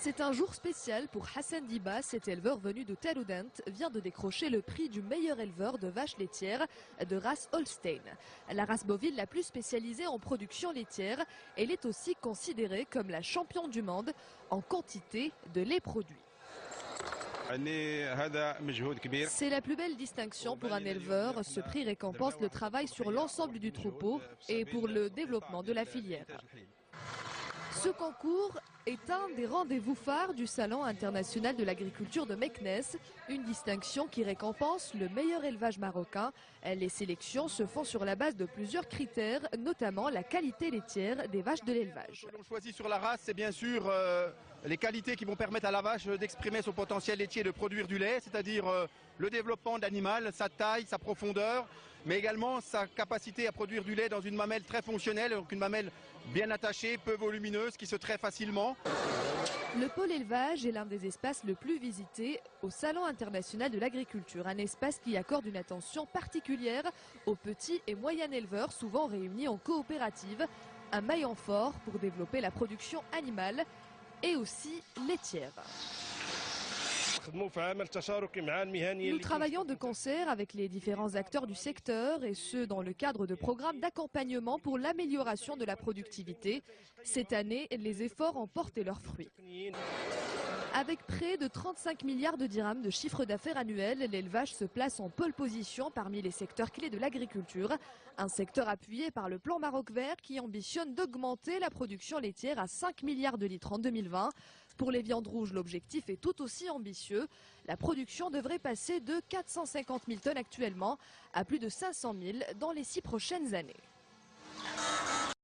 C'est un jour spécial pour Hassan Diba. Cet éleveur venu de Taroudant vient de décrocher le prix du meilleur éleveur de vaches laitières de race Holstein. La race bovine la plus spécialisée en production laitière. Elle est aussi considérée comme la championne du monde en quantité de lait produit. C'est la plus belle distinction pour un éleveur. Ce prix récompense le travail sur l'ensemble du troupeau et pour le développement de la filière. Ce concours est un des rendez-vous phares du Salon international de l'agriculture de Meknes, une distinction qui récompense le meilleur élevage marocain. Les sélections se font sur la base de plusieurs critères, notamment la qualité laitière des vaches de l'élevage. Ce que l'on choisit sur la race, c'est bien sûr les qualités qui vont permettre à la vache d'exprimer son potentiel laitier et de produire du lait, c'est-à-dire le développement de l'animal, sa taille, sa profondeur, mais également sa capacité à produire du lait dans une mamelle très fonctionnelle, donc une mamelle bien attachée, peu volumineuse, qui se traite facilement. Le pôle élevage est l'un des espaces le plus visités au Salon international de l'agriculture, un espace qui accorde une attention particulière aux petits et moyens éleveurs, souvent réunis en coopérative, un maillon fort pour développer la production animale et aussi laitière. Nous travaillons de concert avec les différents acteurs du secteur et ce dans le cadre de programmes d'accompagnement pour l'amélioration de la productivité. Cette année, les efforts ont porté leurs fruits. Avec près de 35 milliards de dirhams de chiffre d'affaires annuel, l'élevage se place en pole position parmi les secteurs clés de l'agriculture. Un secteur appuyé par le plan Maroc Vert qui ambitionne d'augmenter la production laitière à 5 milliards de litres en 2020. Pour les viandes rouges, l'objectif est tout aussi ambitieux. La production devrait passer de 450 000 tonnes actuellement à plus de 500 000 dans les 6 prochaines années.